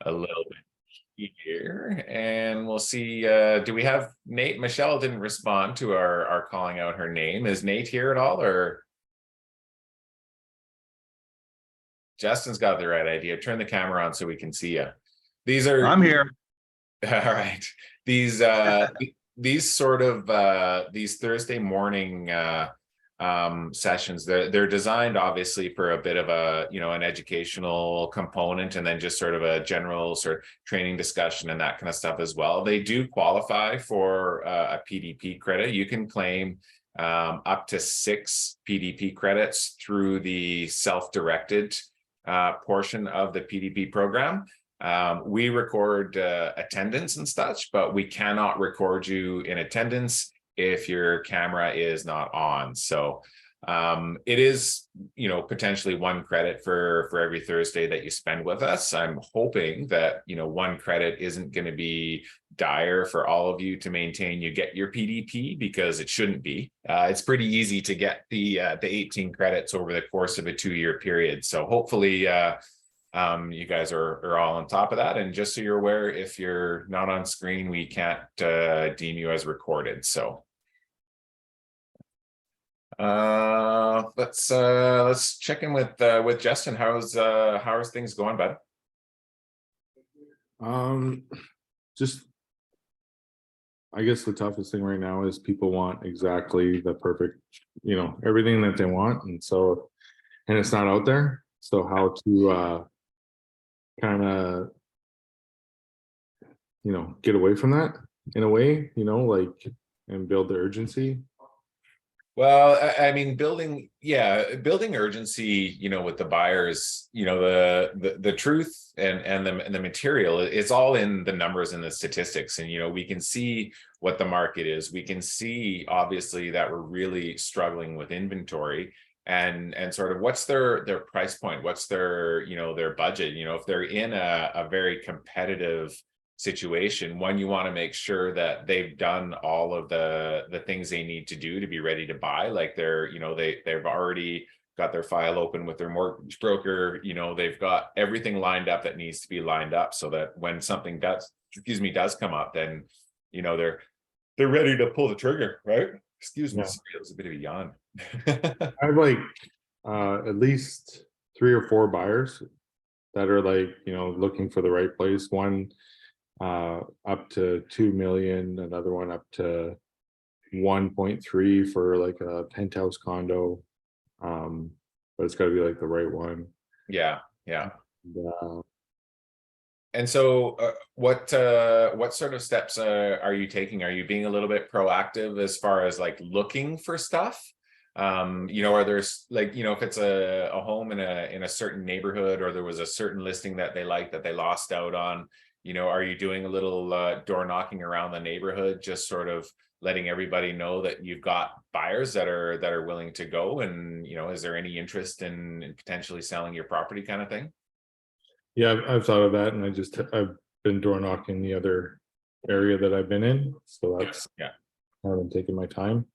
a little bit here, and we'll see. Do we have Nate? Michelle didn't respond to our calling out her name. Is Nate here at all, or Justin's got the right idea? Turn the camera on so we can see you. These are. I'm here. All right. These these sort of these Thursday morning sessions, they're designed obviously for a bit of a, an educational component, and then just sort of a general sort of training discussion and that kind of stuff as well. They do qualify for a PDP credit. You can claim up to 6 PDP credits through the self-directed portion of the PDP program. We record attendance and such, but we cannot record you in attendance if your camera is not on. So it is, potentially 1 credit for every Thursday that you spend with us. I'm hoping that, 1 credit isn't going to be dire for all of you to maintain. You get your PDP, because it shouldn't be. It's pretty easy to get the 18 credits over the course of a 2-year period. So hopefully, you guys are all on top of that. And just so you're aware, if you're not on screen, we can't deem you as recorded. So let's check in with Justin. How's things going, bud? Just, I guess the toughest thing right now is people want exactly the perfect, everything that they want, and it's not out there. So how to kind of get away from that in a way, and build the urgency. Well, I mean, building urgency, with the buyers, the truth and the material, it's all in the numbers and the statistics. And, we can see what the market is. We can see, obviously, that we're really struggling with inventory, and sort of what's their price point, what's their, their budget. If they're in a very competitive situation, you want to make sure that they've done all of the things they need to do to be ready to buy. Like they've already got their file open with their mortgage broker. They've got everything lined up that needs to be lined up, so that when something does come up, then they're ready to pull the trigger, right? Excuse me, it was a bit of a yawn. I have at least 3 or 4 buyers that are looking for the right place. One up to 2 million, another one up to 1.3 for a penthouse condo, but it's got to be the right one. Yeah. And so what sort of steps are you taking? Are you being a little bit proactive as far as looking for stuff? Are there if it's a home in a certain neighborhood, or there was a certain listing that they liked that they lost out on, are you doing a little door knocking around the neighborhood, just sort of letting everybody know that you've got buyers that are willing to go, and is there any interest in potentially selling your property, kind of thing? Yeah, I've thought of that, and I've been door knocking the other area that I've been in, so that's I haven't taken my time,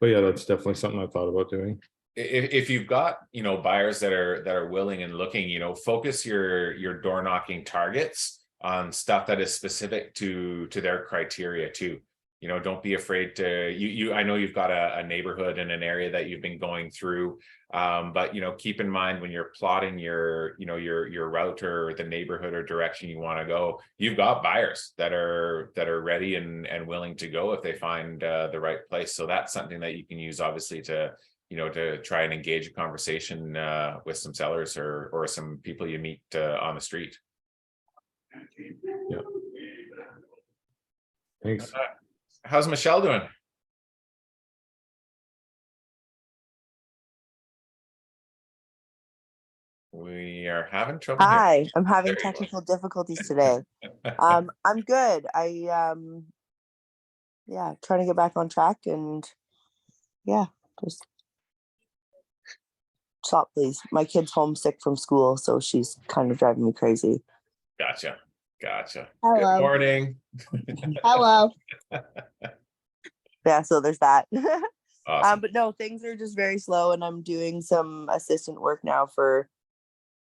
but yeah, that's definitely something I thought about doing. If you've got buyers that are willing and looking, focus your door knocking targets on stuff that is specific to their criteria too. Don't be afraid to, I know you've got a neighborhood in an area that you've been going through, but keep in mind when you're plotting your route or the neighborhood or direction you want to go, you've got buyers that are ready and willing to go if they find the right place. So that's something that you can use, obviously, to try and engage a conversation with some sellers or some people you meet on the street. Yeah. Thanks. How's Michelle doing? We are having trouble. Hi, I'm having technical difficulties today. I'm good. Trying to get back on track, and just stop, please. My kid's homesick from school, so she's kind of driving me crazy. Gotcha. Hello. Good morning. Hello. Yeah, so there's that. Awesome. But no, things are just very slow, and I'm doing some assistant work now for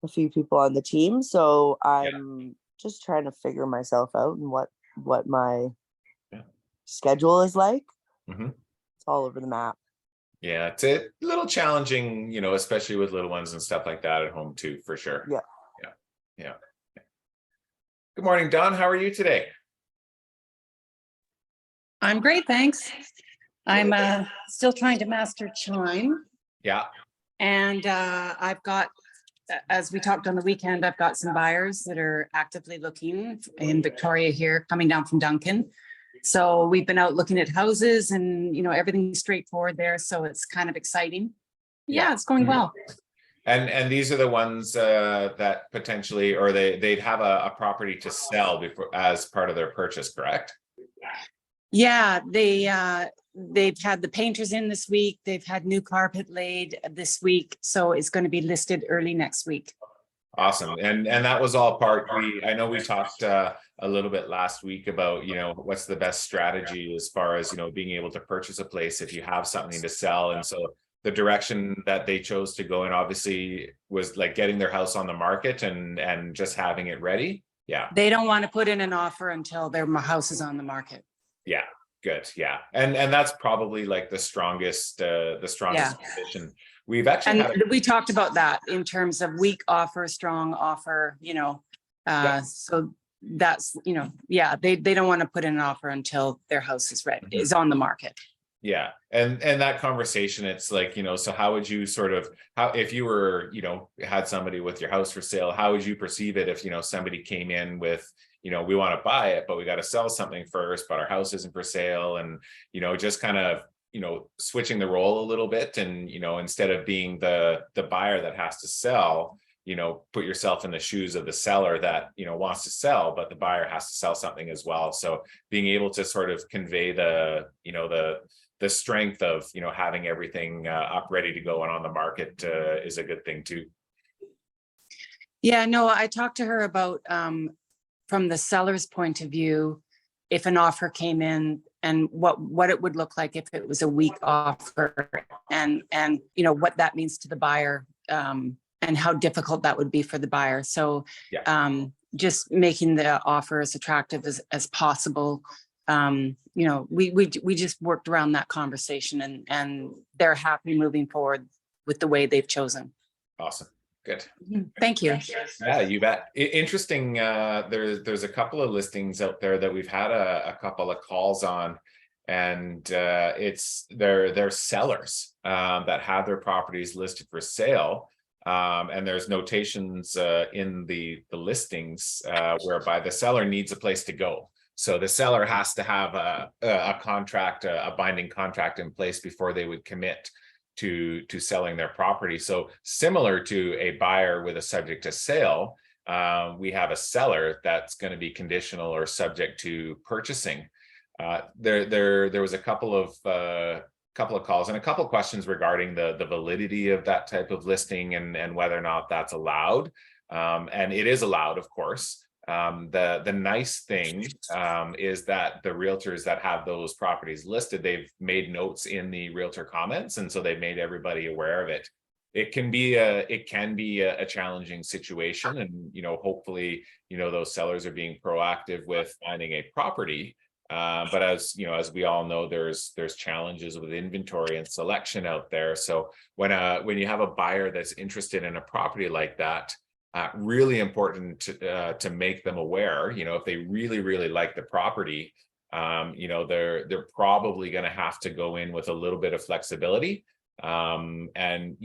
a few people on the team. So I'm just trying to figure myself out and what my Yeah. schedule is like. Mhm. It's all over the map. Yeah, it's a little challenging, especially with little ones and stuff like that at home too, for sure. Yeah. Yeah. Yeah. Good morning, Don. How are you today? I'm great, thanks. I'm still trying to master chime, Yeah. and I've got, as we talked on the weekend, I've got some buyers that are actively looking in Victoria here, coming down from Duncan. So we've been out looking at houses, and everything's straightforward there, so it's kind of exciting. Yeah, it's going well. And these are the ones that potentially, or they'd have a property to sell before as part of their purchase, correct? Yeah, they've had the painters in this week. They've had new carpet laid this week, so it's going to be listed early next week. Awesome. And that was all I know we talked a little bit last week about, what's the best strategy as far as, being able to purchase a place if you have something to sell. And so the direction that they chose to go in obviously was like getting their house on the market and just having it ready. Yeah. They don't want to put in an offer until their house is on the market. Yeah. Good. Yeah. And that's probably like the strongest position. We've actually And we talked about that in terms of weak offer, strong offer, so that's, they don't want to put in an offer until their house is ready, is on the market. Yeah. And that conversation, it's like, so how would you if you were, had somebody with your house for sale, how would you perceive it if, somebody came in with, we want to buy it, but we got to sell something first, but our house isn't for sale. And, just kind of, switching the role a little bit and, instead of being the buyer that has to sell, put yourself in the shoes of the seller that, wants to sell, but the buyer has to sell something as well. So being able to sort of convey the strength of, having everything up ready to go and on the market is a good thing too. Yeah, no, I talked to her about, from the seller's point of view, if an offer came in and what it would look like if it was a weak offer and what that means to the buyer, and how difficult that would be for the buyer. So just making the offer as attractive as possible. We just worked around that conversation and they're happy moving forward with the way they've chosen. Awesome. Good. Thank you. Yeah, you bet. Interesting. There's a couple of listings out there that we've had a couple of calls on, and they're sellers that have their properties listed for sale. And there's notations in the listings whereby the seller needs a place to go. So the seller has to have a contract, a binding contract in place before they would commit to selling their property. So similar to a buyer with a subject to sale, we have a seller that's going to be conditional or subject to purchasing. There was a couple of calls and a couple of questions regarding the validity of that type of listing and whether or not that's allowed. And it is allowed, of course. The nice thing is that the realtors that have those properties listed, they've made notes in the realtor comments, and so they've made everybody aware of it. It can be a challenging situation, and hopefully those sellers are being proactive with finding a property. But as we all know, there's challenges with inventory and selection out there. So when you have a buyer that's interested in a property like that, really important to make them aware, if they really, really like the property, they're probably going to have to go in with a little bit of flexibility, and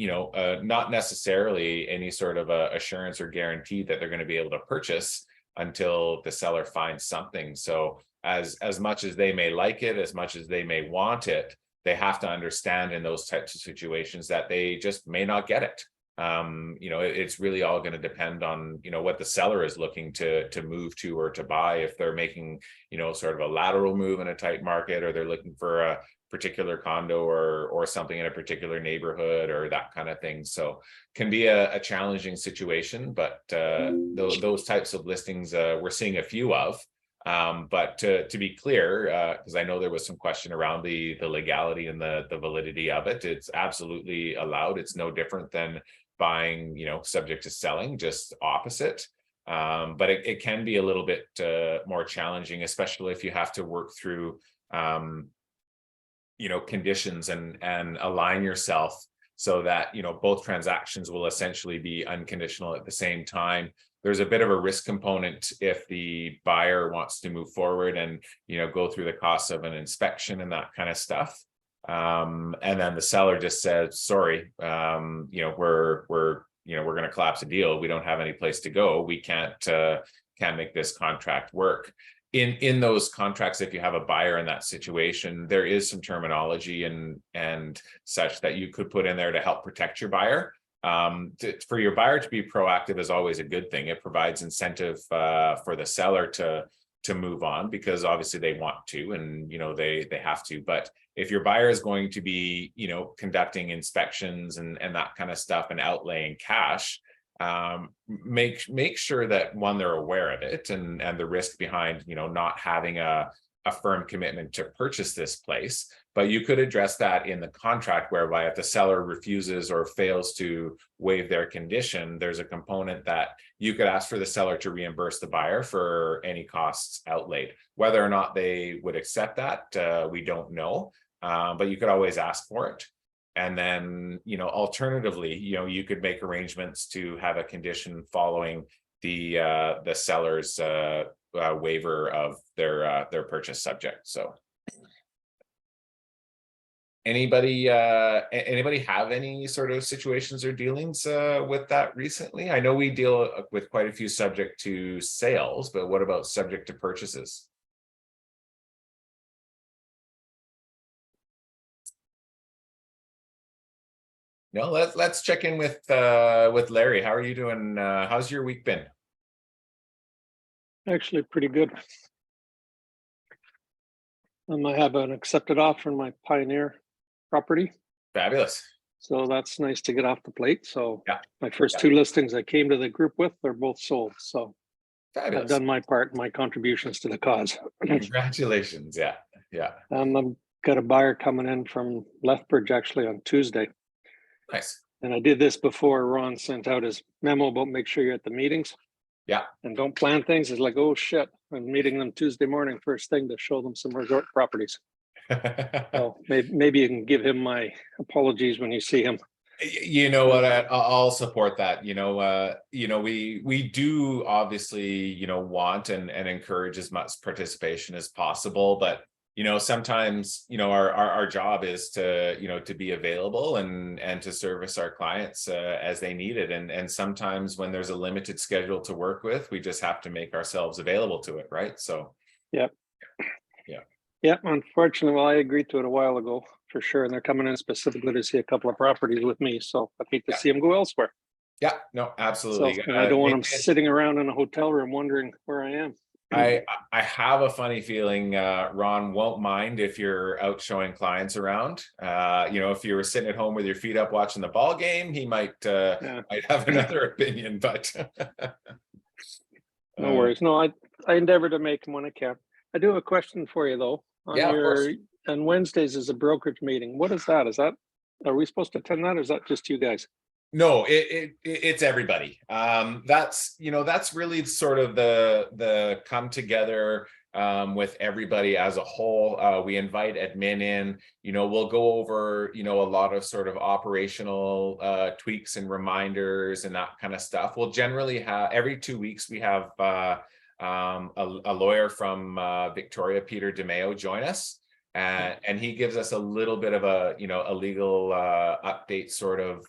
not necessarily any sort of assurance or guarantee that they're going to be able to purchase until the seller finds something. So as much as they may like it, as much as they may want it, they have to understand in those types of situations that they just may not get it. It's really all going to depend on, what the seller is looking to move to or to buy. If they're making, sort of a lateral move in a tight market, or they're looking for a particular condo or something in a particular neighborhood or that kind of thing. So can be a challenging situation, but those types of listings we're seeing a few of. But to be clear, because I know there was some question around the legality and the validity of it, it's absolutely allowed. It's no different than buying, subject to selling, just opposite. But it can be a little bit more challenging, especially if you have to work through conditions and align yourself so that both transactions will essentially be unconditional at the same time. There's a bit of a risk component if the buyer wants to move forward and go through the costs of an inspection and that kind of stuff. And then the seller just says, sorry, we're going to collapse a deal. We don't have any place to go. We can't make this contract work. In those contracts, if you have a buyer in that situation, there is some terminology and such that you could put in there to help protect your buyer. For your buyer to be proactive is always a good thing. It provides incentive for the seller to move on, because obviously they want to, and they have to. But if your buyer is going to be conducting inspections and that kind of stuff and outlaying cash, make sure that, one, they're aware of it and the risk behind not having a firm commitment to purchase this place. But you could address that in the contract, whereby if the seller refuses or fails to waive their condition, there's a component that you could ask for the seller to reimburse the buyer for any costs outlaid. Whether or not they would accept that, we don't know, but you could always ask for it. And then, alternatively, you could make arrangements to have a condition following the seller's waiver of their purchase subject. So, anybody have any sort of situations or dealings with that recently? I know we deal with quite a few subject to sales, but what about subject to purchases? No, let's check in with Larry. How are you doing? How's your week been? Actually, pretty good. I have an accepted offer on my Pioneer property, Fabulous. so that's nice to get off the plate. So Yeah. my first two listings I came to the group with, they're both sold. So I've Fabulous. done my part, my contributions to the cause. Congratulations. Yeah. I've got a buyer coming in from Lethbridge actually on Tuesday. Nice. And I did this before Ron sent out his memo about make sure you're at the meetings. Yeah. And don't plan things. It's like, oh shit, I'm meeting them Tuesday morning, first thing, to show them some resort properties. So maybe you can give him my apologies when you see him. You know what? I'll support that. We do obviously, want and encourage as much participation as possible, but sometimes our job is to be available and to service our clients as they need it, and sometimes when there's a limited schedule to work with, we just have to make ourselves available to it, right? So yeah, unfortunately, well, I agreed to it a while ago for sure, and they're coming in specifically to see a couple of properties with me, so I hate to see them go elsewhere. Yeah, no, absolutely. So, and I don't want them sitting around in a hotel room wondering where I am. I have a funny feeling Ron won't mind if you're out showing clients around. If you were sitting at home with your feet up watching the ball game, he might have another opinion, but no worries. No, I endeavor to make them when I can. I do have a question for you though. On Wednesdays is a brokerage meeting. What is that? Are we supposed to attend that, or is that just you guys? No, it's everybody. That's really sort of the come together with everybody as a whole. We invite admin in. We'll go over a lot of sort of operational tweaks and reminders and that kind of stuff. We'll generally have every 2 weeks we have a lawyer from Victoria, Peter DeMeo, join us. And he gives us a little bit of a legal update sort of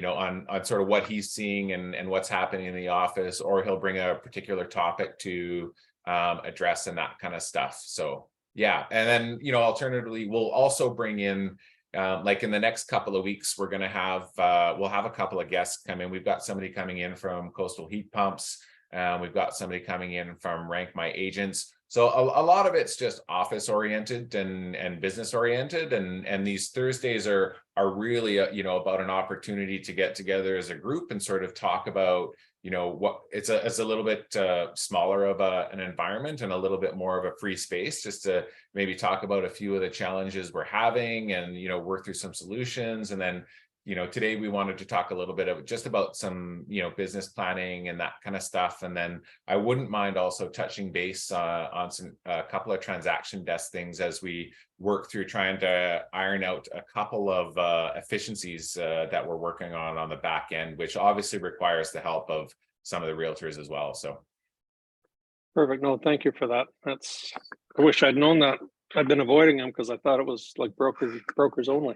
on sort of what he's seeing and what's happening in the office, or he'll bring a particular topic to address and that kind of stuff. So yeah, and then alternatively, we'll also bring in like in the next couple of weeks, we're going to have we'll have a couple of guests come in. We've got somebody coming in from Coastal Heat Pumps. We've got somebody coming in from Rank My Agents. So a lot of it's just office oriented and business oriented, and these Thursdays are really about an opportunity to get together as a group and sort of talk about what it's a little bit smaller of an environment and a little bit more of a free space, just to maybe talk about a few of the challenges we're having and work through some solutions, and then today we wanted to talk a little bit of just about some, business planning and that kind of stuff. And then I wouldn't mind also touching base on a couple of transaction desk things as we work through trying to iron out a couple of efficiencies that we're working on the back end, which obviously requires the help of some of the realtors as well. So. Perfect. No, thank you for that. I wish I'd known that. I've been avoiding them because I thought it was like brokers only.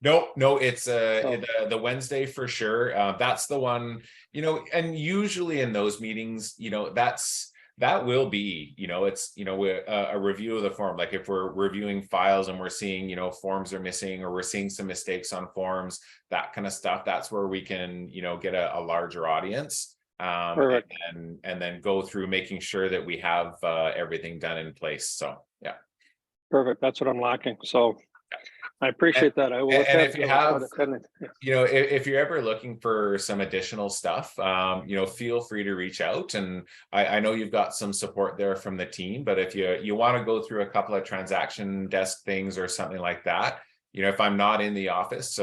No, it's the Wednesday for sure. That's the one, and usually in those meetings, that will be, it's, a review of the form. Like if we're reviewing files and we're seeing, forms are missing, or we're seeing some mistakes on forms, that kind of stuff, that's where we can, get a larger audience. And then go through making sure that we have everything done in place. So, yeah. Perfect. That's what I'm lacking. So I appreciate that. I will. And if you have, if you're ever looking for some additional stuff, feel free to reach out. And I know you've got some support there from the team, but if you want to go through a couple of transaction desk things or something like that, if I'm not in the office,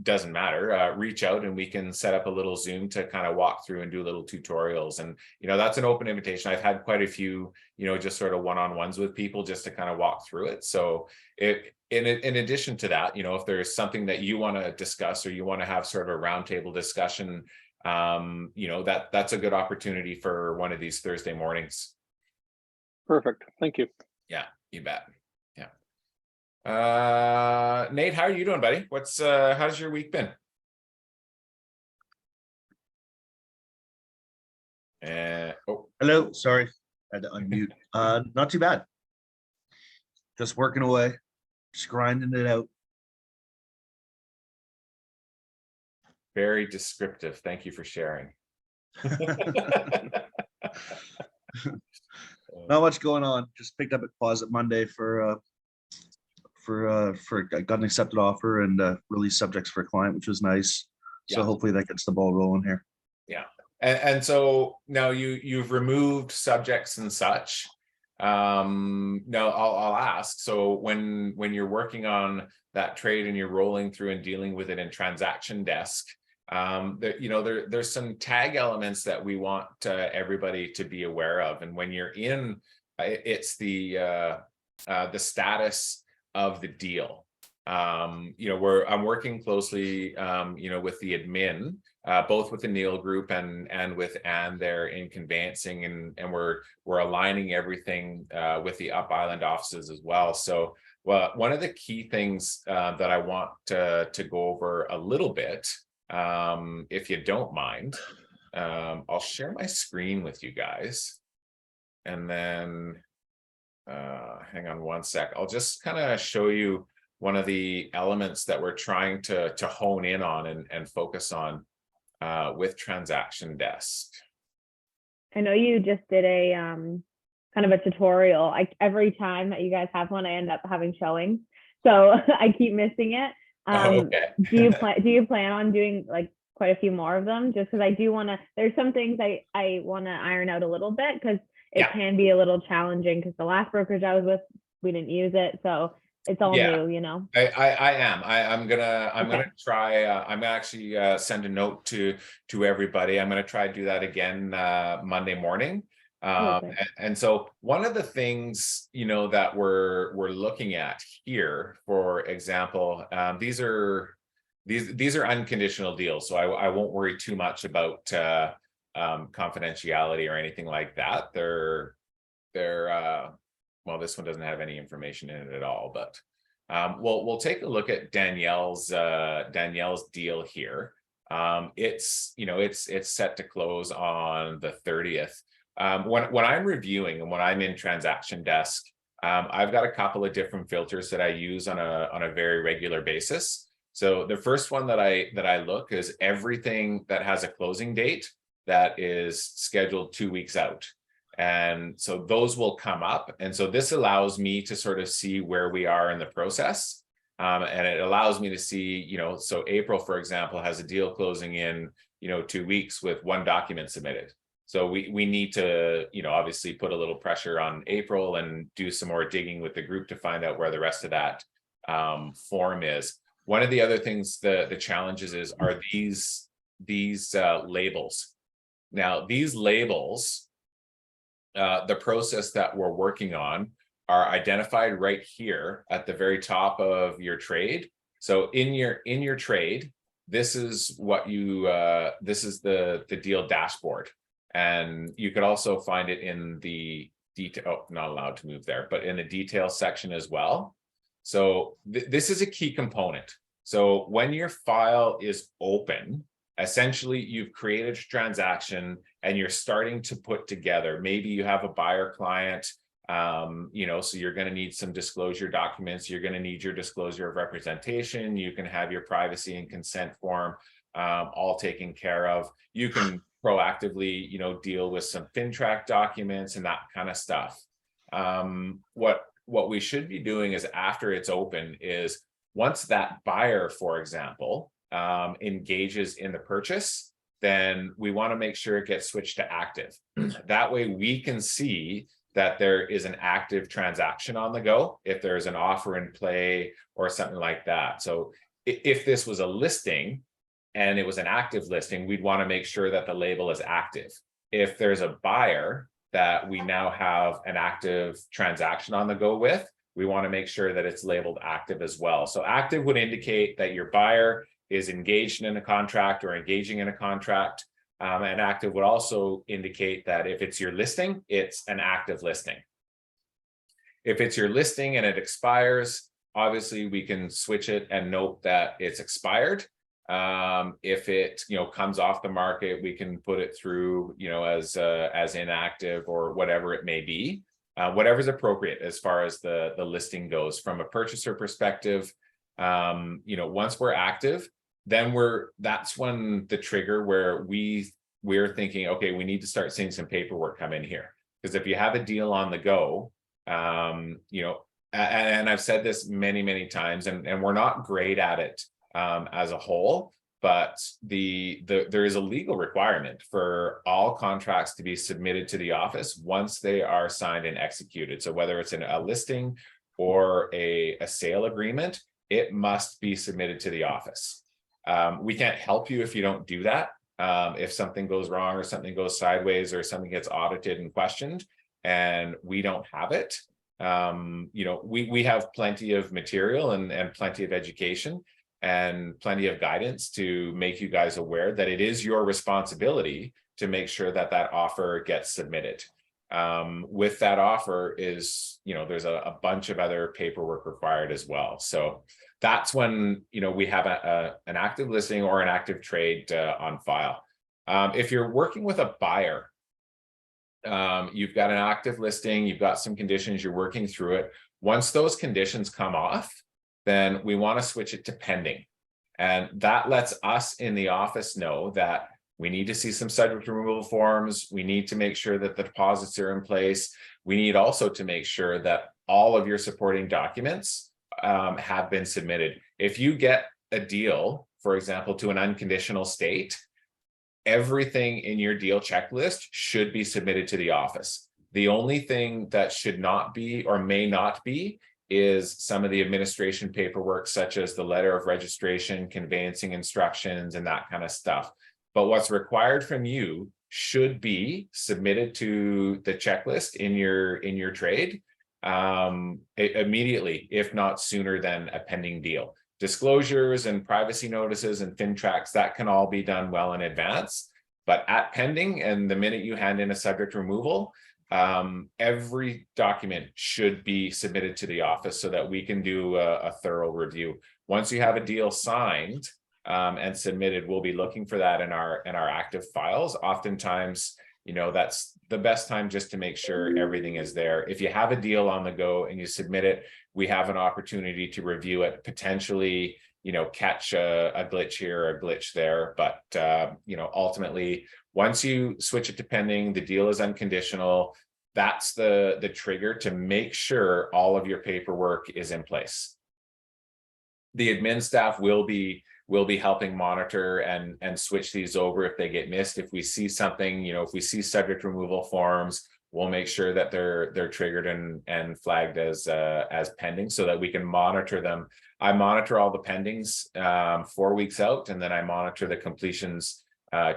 doesn't matter, reach out and we can set up a little Zoom to kind of walk through and do little tutorials. And, that's an open invitation. I've had quite a few, just sort of one-on-ones with people just to kind of walk through it. So in addition to that, if there's something that you want to discuss or you want to have sort of a roundtable discussion, that's a good opportunity for one of these Thursday mornings. Perfect. Thank you. Yeah, you bet. Nate, how are you doing, buddy? How's your week been? Hello, sorry, I had to unmute. Not too bad. Just working away, just grinding it out. Very descriptive. Thank you for sharing. Not much going on. Just picked up a Closet Monday for I got an accepted offer and release subjects for a client, which was nice. So hopefully that gets the ball rolling here. Yeah. And so now you've removed subjects and such. Now I'll ask, so when you're working on that trade and you're rolling through and dealing with it in transaction desk, there's some tag elements that we want everybody to be aware of. And when you're in, it's the status of the deal. I'm working closely, with the admin, both with the Neil group and with Anne there in conveyancing, and we're aligning everything with the Up Island offices as well. So one of the key things that I want to go over a little bit, if you don't mind, I'll share my screen with you guys, and then hang on one sec. I'll just kind of show you one of the elements that we're trying to hone in on and focus on with transaction desk. I know you just did a kind of a tutorial. Every time that you guys have one, I end up having showings, so I keep missing it. Okay. do you plan on doing like quite a few more of them? Just because I do want to. There's some things I want to iron out a little bit because it can be a little challenging. Because the last brokerage I was with, we didn't use it, so it's all new, I'm gonna try. I'm gonna actually send a note to everybody. I'm gonna try to do that again Monday morning. And so one of the things that we're looking at here, for example, these are unconditional deals, so I won't worry too much about confidentiality or anything like that. They're well, this one doesn't have any information in it at all, but we'll take a look at Danielle's deal here. It's set to close on the 30th. When I'm reviewing and when I'm in transaction desk, I've got a couple of different filters that I use on a very regular basis. So the first one that I look is everything that has a closing date that is scheduled 2 weeks out. And so those will come up. And so this allows me to sort of see where we are in the process. And it allows me to see, so April, for example, has a deal closing in, 2 weeks with 1 document submitted. So we need to, obviously put a little pressure on April and do some more digging with the group to find out where the rest of that form is. One of the other things, the challenges are these labels. Now, these labels, the process that we're working on are identified right here at the very top of your trade. So in your trade, this is what you this is the deal dashboard, and you could also find it in the detail. Oh, not allowed to move there, but in the details section as well. So this is a key component. So when your file is open, essentially you've created a transaction and you're starting to put together. Maybe you have a buyer client. You know, so you're going to need some disclosure documents. You're going to need your disclosure of representation. You can have your privacy and consent form all taken care of. You can proactively, you know, deal with some FinTrack documents and that kind of stuff. What we should be doing is, after it's open, is once that buyer, for example, engages in the purchase, then we want to make sure it gets switched to active. That way we can see that there is an active transaction on the go, if there's an offer in play or something like that. So if this was a listing and it was an active listing, we'd want to make sure that the label is active. If there's a buyer that we now have an active transaction on the go with, we want to make sure that it's labeled active as well. So active would indicate that your buyer is engaged in a contract or engaging in a contract. And active would also indicate that if it's your listing, it's an active listing. If it's your listing and it expires, obviously we can switch it and note that it's expired. If it, you know, comes off the market, we can put it through, you know, as inactive or whatever it may be. Whatever's appropriate as far as the listing goes. From a purchaser perspective, you know, once we're active, then that's when the trigger where we're thinking, okay, we need to start seeing some paperwork come in here. Because if you have a deal on the go, you know, and I've said this many times, and we're not great at it as a whole, but there is a legal requirement for all contracts to be submitted to the office once they are signed and executed. So whether it's a listing or a sale agreement, it must be submitted to the office. We can't help you if you don't do that. If something goes wrong or something goes sideways or something gets audited and questioned and we don't have it, you know, we have plenty of material and plenty of education and plenty of guidance to make you guys aware that it is your responsibility to make sure that that offer gets submitted. With that offer is, you know, there's a bunch of other paperwork required as well. So that's when, you know, we have an active listing or an active trade on file. If you're working with a buyer, you've got an active listing, you've got some conditions, you're working through it. Once those conditions come off, then we want to switch it to pending. And that lets us in the office know that we need to see some subject removal forms. We need to make sure that the deposits are in place. We need also to make sure that all of your supporting documents have been submitted. If you get a deal, for example, to an unconditional state, everything in your deal checklist should be submitted to the office. The only thing that should not be or may not be is some of the administration paperwork, such as the letter of registration, conveyancing instructions, and that kind of stuff. But what's required from you should be submitted to the checklist in your trade immediately, if not sooner than a pending deal. Disclosures and privacy notices and FinTracks, that can all be done well in advance. But at pending, and the minute you hand in a subject removal, every document should be submitted to the office so that we can do a thorough review. Once you have a deal signed and submitted, we'll be looking for that in our active files. Oftentimes, you know, that's the best time just to make sure everything is there. If you have a deal on the go and you submit it, we have an opportunity to review it, potentially, you know, catch a glitch here or a glitch there. But, you know, ultimately, once you switch it to pending, the deal is unconditional. That's the trigger to make sure all of your paperwork is in place. The admin staff will be helping monitor and switch these over if they get missed. If we see something, you know, if we see subject removal forms we'll make sure that they're triggered and flagged as pending so that we can monitor them. I monitor all the pendings 4 weeks out, and then I monitor the completions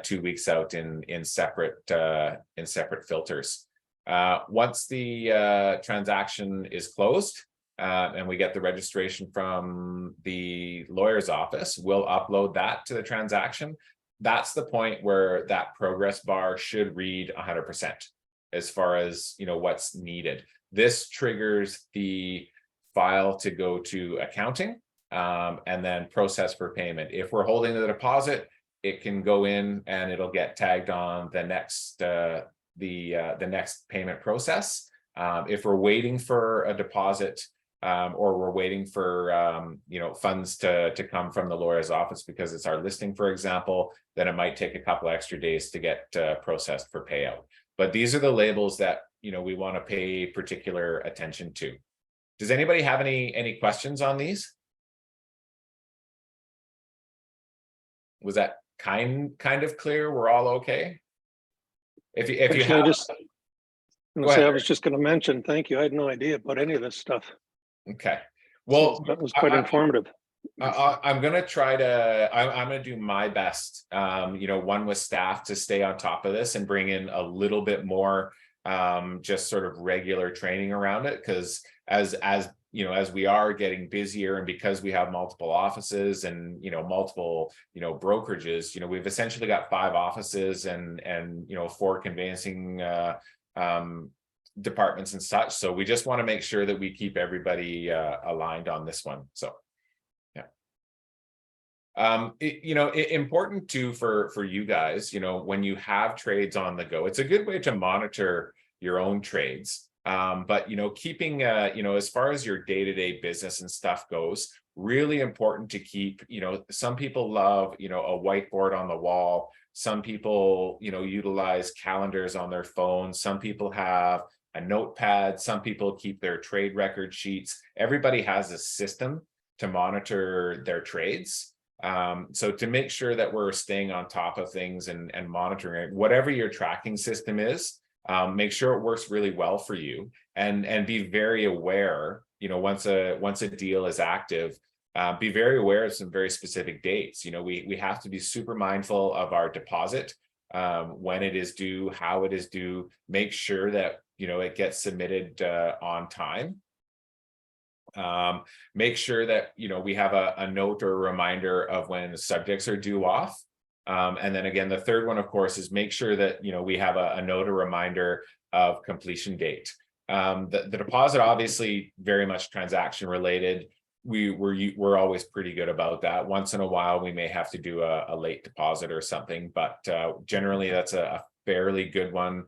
2 weeks out in separate filters. Once the transaction is closed and we get the registration from the lawyer's office, we'll upload that to the transaction. That's the point where that progress bar should read 100% as far as what's needed. This triggers the file to go to accounting and then process for payment. If we're holding the deposit, it can go in and it'll get tagged on the next next payment process. If we're waiting for a deposit or we're waiting for funds to come from the lawyer's office because it's our listing, for example, then it might take a couple extra days to get processed for payout. But these are the labels that we want to pay particular attention to. Does anybody have any questions on these? Was that kind of clear? We're all okay? If you Actually, have, I was just going to mention, thank you. I had no idea about any of this stuff. Okay. Well, So that was quite informative. I'm going to try to, I'm going to do my best, one with staff to stay on top of this and bring in a little bit more just sort of regular training around it. Because as we are getting busier and because we have multiple offices and, multiple, brokerages, we've essentially got 5 offices and 4 conveyancing departments and such. So we just want to make sure that we keep everybody aligned on this one. So, yeah. Important too for you guys, when you have trades on the go, it's a good way to monitor your own trades. But, keeping, as far as your day-to-day business and stuff goes, really important to keep, some people love, a whiteboard on the wall. Some people, utilize calendars on their phones. Some people have a notepad. Some people keep their trade record sheets. Everybody has a system to monitor their trades. So to make sure that we're staying on top of things and monitoring it, whatever your tracking system is, make sure it works really well for you and be very aware, once a deal is active, be very aware of some very specific dates. We have to be super mindful of our deposit, when it is due, how it is due, make sure that, it gets submitted on time. Make sure that, we have a note or a reminder of when the subjects are due off. And then again, the third one, of course, is make sure that, we have a note or reminder of completion date. The deposit, obviously, very much transaction related. We're always pretty good about that. Once in a while, we may have to do a late deposit or something, but generally that's a fairly good one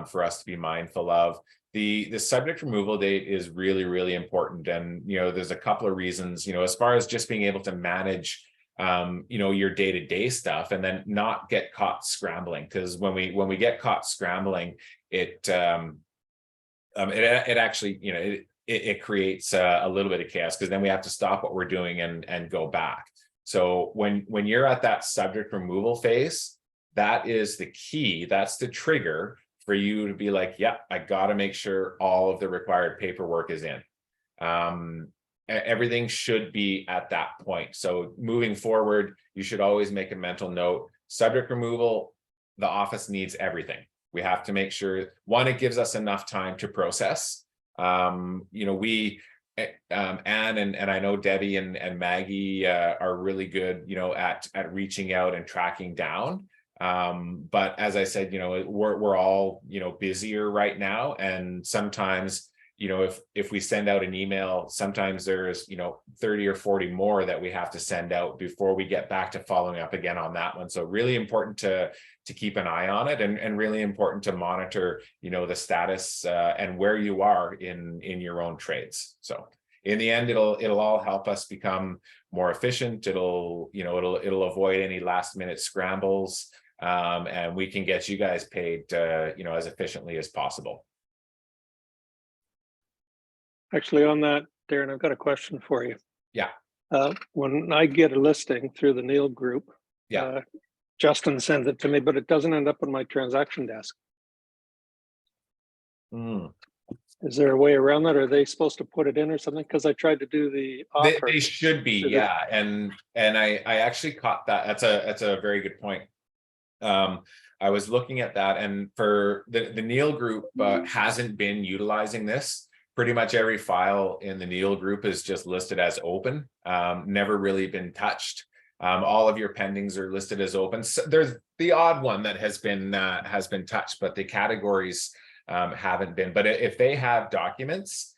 for us to be mindful of. The subject removal date is really, really important. And, there's a couple of reasons, as far as just being able to manage, your day-to-day stuff and then not get caught scrambling. Because when we get caught scrambling, it actually, it creates a little bit of chaos because then we have to stop what we're doing and go back. So when you're at that subject removal phase, that is the key. That's the trigger for you to be like, yeah, I got to make sure all of the required paperwork is in. Everything should be at that point. So moving forward, you should always make a mental note. Subject removal, the office needs everything. We have to make sure, one, it gives us enough time to process. Anne and I know Debbie and Maggie are really good, at reaching out and tracking down. But as I said, we're all, busier right now. And sometimes, if we send out an email, sometimes there's, 30 or 40 more that we have to send out before we get back to following up again on that one. So really important to keep an eye on it and really important to monitor, the status and where you are in your own trades. So in the end, it'll all help us become more efficient. It'll avoid any last minute scrambles. And we can get you guys paid, as efficiently as possible. Actually, on that, Darren, I've got a question for you. Yeah. When I get a listing through the Neil group, Yeah. Justin sends it to me, but it doesn't end up on my transaction desk. Mm. Is there a way around that? Are they supposed to put it in or something? Because I tried to do the offer. They should be, Should it- yeah. And I actually caught that. That's a very good point. I was looking at that, and for the Neil group hasn't been utilizing this. Pretty much every file in the Neil group is just listed as open, never really been touched. All of your pendings are listed as open. So there's the odd one that has been touched, but the categories haven't been. But if they have documents,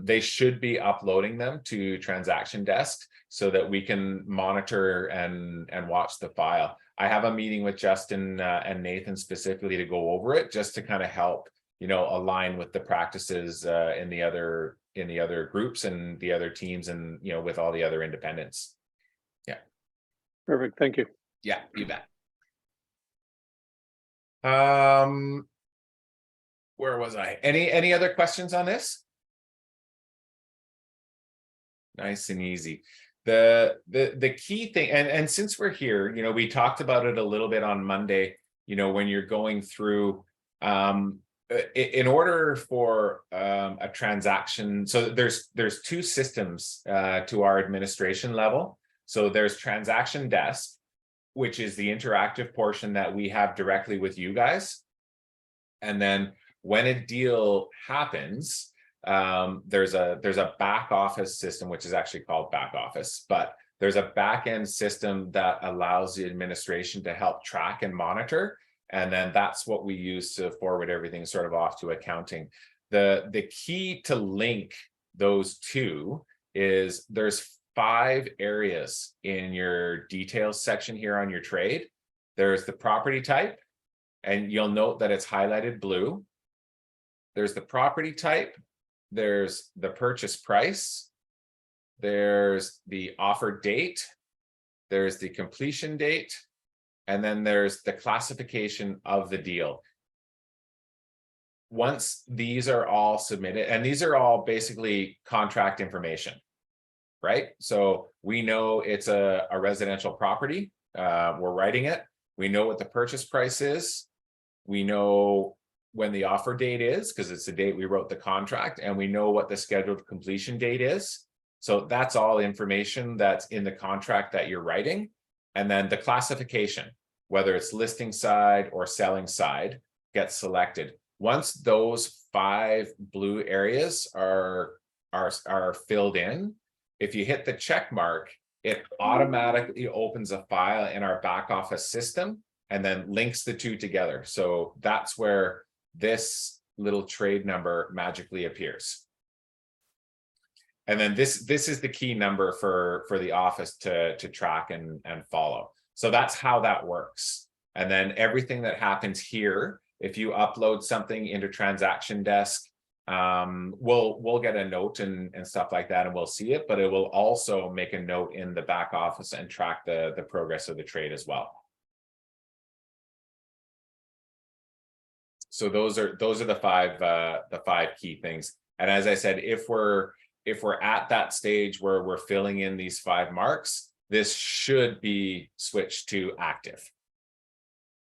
they should be uploading them to Transaction Desk so that we can monitor and watch the file. I have a meeting with Justin and Nathan specifically to go over it, just to kind of help, you know, align with the practices in the other groups and the other teams, and, you know, with all the other independents. Yeah. Perfect. Thank you. Yeah, you bet. Where was I? Any other questions on this? Nice and easy. The key thing, and since we're here, you know, we talked about it a little bit on Monday, you know, when you're going through in order for a transaction, so there's two systems to our administration level. So there's Transaction Desk, which is the interactive portion that we have directly with you guys. And then when a deal happens, there's a back office system, which is actually called back office, but there's a back end system that allows the administration to help track and monitor. And then that's what we use to forward everything sort of off to accounting. The key to link those two is there's 5 areas in your details section here on your trade. There's the property type, and you'll note that it's highlighted blue. There's the property type. There's the purchase price, there's the offer date, there's the completion date, and then there's the classification of the deal. Once these are all submitted, and these are all basically contract information, right? So we know it's a residential property, we're writing it, we know what the purchase price is, we know when the offer date is, because it's the date we wrote the contract, and we know what the scheduled completion date is. So that's all information that's in the contract that you're writing. And then the classification, whether it's listing side or selling side, gets selected. Once those 5 blue areas are filled in, if you hit the check mark, it automatically opens a file in our back office system and then links the two together. So that's where this little trade number magically appears. And then this is the key number for the office to track and follow. So that's how that works. And then everything that happens here, if you upload something into Transaction Desk, we'll get a note and stuff like that, and we'll see it, but it will also make a note in the back office and track the progress of the trade as well. So those are the 5 key things. And as I said, if we're at that stage where we're filling in these 5 marks, this should be switched to active.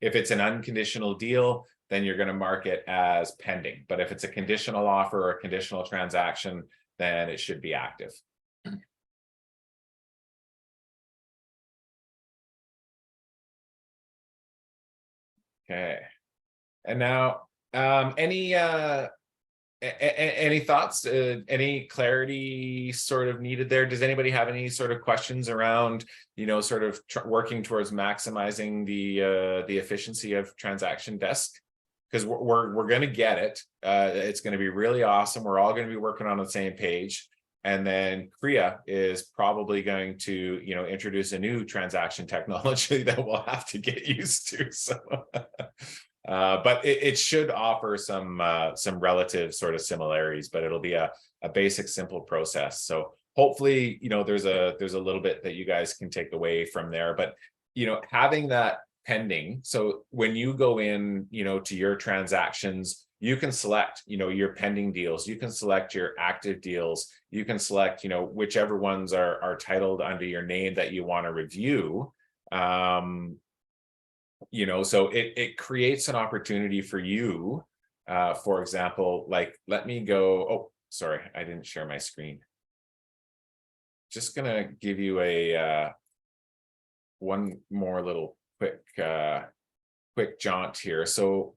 If it's an unconditional deal, then you're going to mark it as pending. But if it's a conditional offer or a conditional transaction, then it should be active. Okay. And now, any thoughts, any clarity sort of needed there? Does anybody have any sort of questions around, you know, sort of working towards maximizing the efficiency of Transaction Desk? Because we're going to get it. It's going to be really awesome. We're all going to be working on the same page. And then Kriya is probably going to, you know, introduce a new transaction technology that we'll have to get used to. So. But it should offer some relative sort of similarities, but it'll be a basic, simple process. So hopefully, you know, there's a little bit that you guys can take away from there. But, you know, having that pending, so when you go in, you know, to your transactions, you can select, you know, your pending deals, you can select your active deals, you can select, you know, whichever ones are titled under your name that you want to review. You know, so it creates an opportunity for you For example, like, let me go, oh, sorry, I didn't share my screen. Just gonna give you a one more little quick jaunt here. So,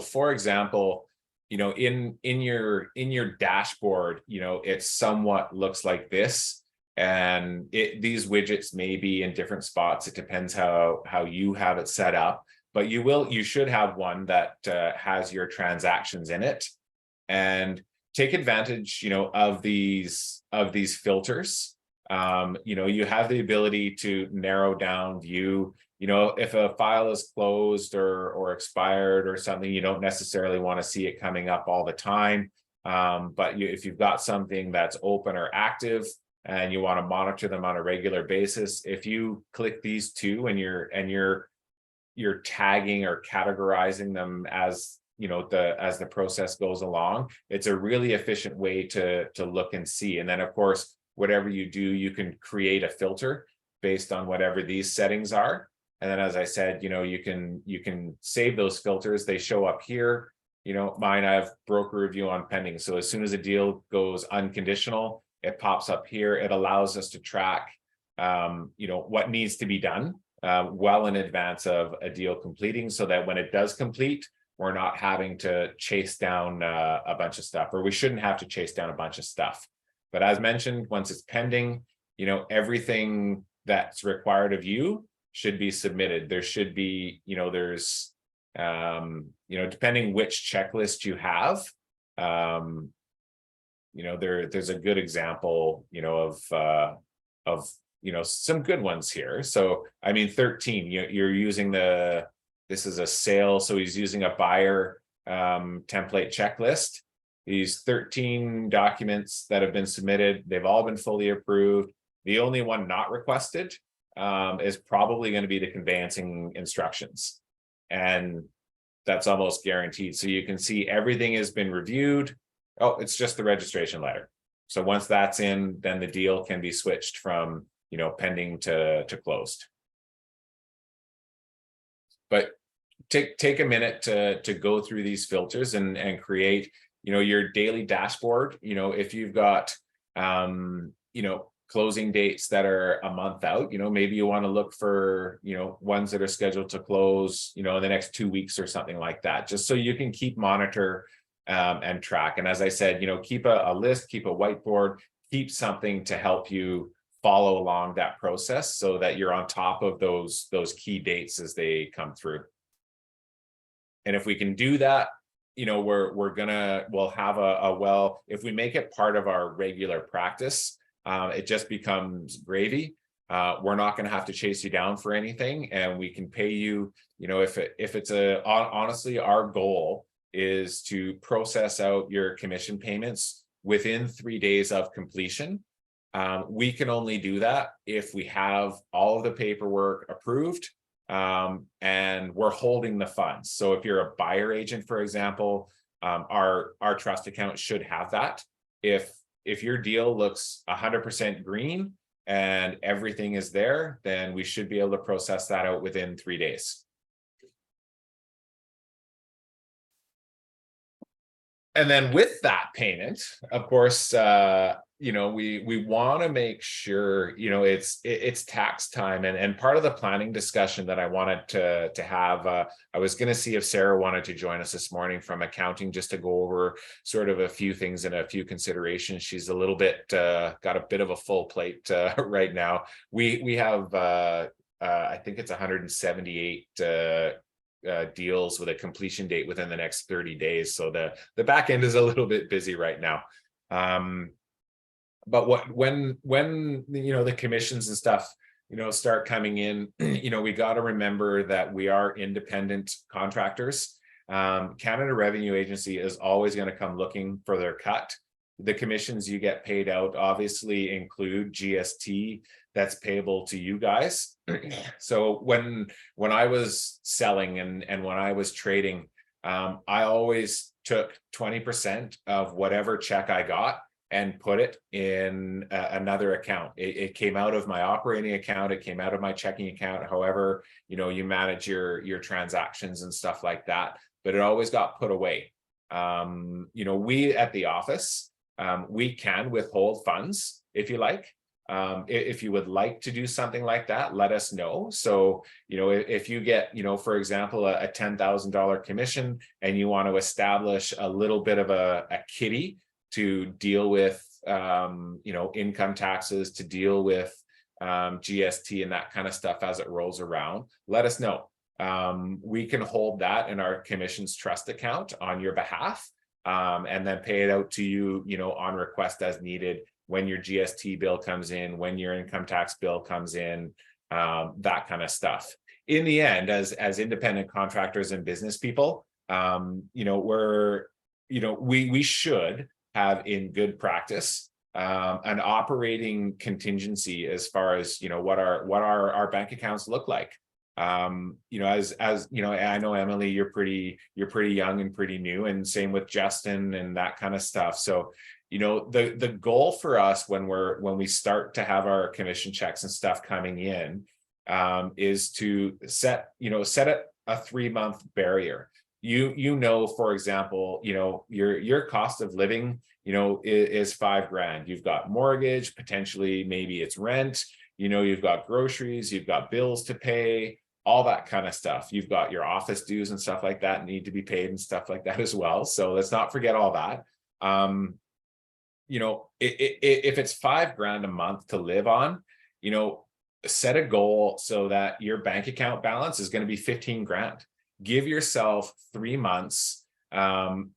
for example, in your dashboard, it somewhat looks like this, and these widgets may be in different spots. It depends how you have it set up, but you should have one that has your transactions in it, and take advantage, of these filters. You have the ability to narrow down view. If a file is closed or expired or something, you don't necessarily want to see it coming up all the time. But if you've got something that's open or active and you want to monitor them on a regular basis, if you click these two and you're tagging or categorizing them as the process goes along, it's a really efficient way to look and see. And then, of course, whatever you do, you can create a filter based on whatever these settings are. And then, as I said, you can save those filters. They show up here. Mine, I have broker review on pending. So as soon as a deal goes unconditional, it pops up here. It allows us to track, what needs to be done well in advance of a deal completing, so that when it does complete, we're not having to chase down a bunch of stuff, or we shouldn't have to chase down a bunch of stuff. But as mentioned, once it's pending, everything that's required of you should be submitted. There should be, there's, depending which checklist you have, there's a good example, of some good ones here. So, 13, you're using this is a sale. So he's using a buyer template checklist. These 13 documents that have been submitted, they've all been fully approved. The only one not requested is probably going to be the conveyancing instructions. And that's almost guaranteed. So you can see everything has been reviewed. Oh, it's just the registration letter. So once that's in, then the deal can be switched from, pending to closed. But take a minute to go through these filters and create, your daily dashboard. If you've got, closing dates that are a month out, maybe you want to look for, ones that are scheduled to close, in the next 2 weeks or something like that, just so you can keep monitor and track. And as I said, keep a list, keep a whiteboard, keep something to help you follow along that process, so that you're on top of those key dates as they come through. And if we can do that, we'll have if we make it part of our regular practice, it just becomes gravy. We're not going to have to chase you down for anything, and we can pay you, if it's honestly, our goal is to process out your commission payments within 3 days of completion. We can only do that if we have all of the paperwork approved, and we're holding the funds. So if you're a buyer agent, for example, our trust account should have that. If your deal looks 100% green and everything is there, then we should be able to process that out within 3 days. And then with that payment, of course, we want to make sure, it's tax time. And part of the planning discussion that I wanted to have, I was going to see if Sarah wanted to join us this morning from accounting, just to go over sort of a few things and a few considerations. She's a little bit, got a bit of a full plate right now. We have, I think it's 178 deals with a completion date within the next 30 days. So the back end is a little bit busy right now. But when the commissions and stuff, start coming in, we got to remember that we are independent contractors. Canada Revenue Agency is always going to come looking for their cut. The commissions you get paid out obviously include GST that's payable to you guys. So when I was selling and when I was trading, I always took 20% of whatever check I got and put it in another account. It came out of my operating account. It came out of my checking account. However, you manage your transactions and stuff like that, but it always got put away. We at the office, we can withhold funds if you like. If you would like to do something like that, let us know. So, if you get, for example, a $10,000 commission and you want to establish a little bit of a kitty to deal with, income taxes, to deal with GST and that kind of stuff as it rolls around, let us know. We can hold that in our commissions trust account on your behalf, and then pay it out to you, on request as needed when your GST bill comes in, when your income tax bill comes in, that kind of stuff. In the end, as independent contractors and business people, we should have in good practice an operating contingency as far as what our bank accounts look like. As I know, Emily, you're pretty young and pretty new, and same with Justin and that kind of stuff. So the goal for us when we start to have our commission checks and stuff coming in is to set a 3-month barrier. For example, your cost of living is $5,000. You've got mortgage, potentially maybe it's rent, you've got groceries, you've got bills to pay, all that kind of stuff. You've got your office dues and stuff like that need to be paid and stuff like that as well. So let's not forget all that. If it's $5,000 a month to live on, set a goal so that your bank account balance is going to be $15,000. Give yourself 3 months, and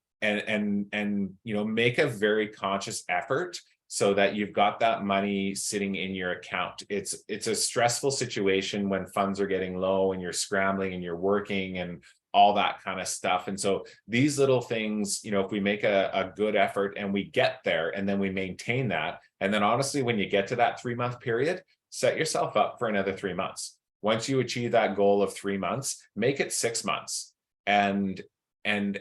make a very conscious effort so that you've got that money sitting in your account. It's a stressful situation when funds are getting low and you're scrambling and you're working and all that kind of stuff. And so these little things, if we make a good effort and we get there and then we maintain that, and then honestly, when you get to that 3-month period, set yourself up for another 3 months. Once you achieve that goal of 3 months, make it 6 months. And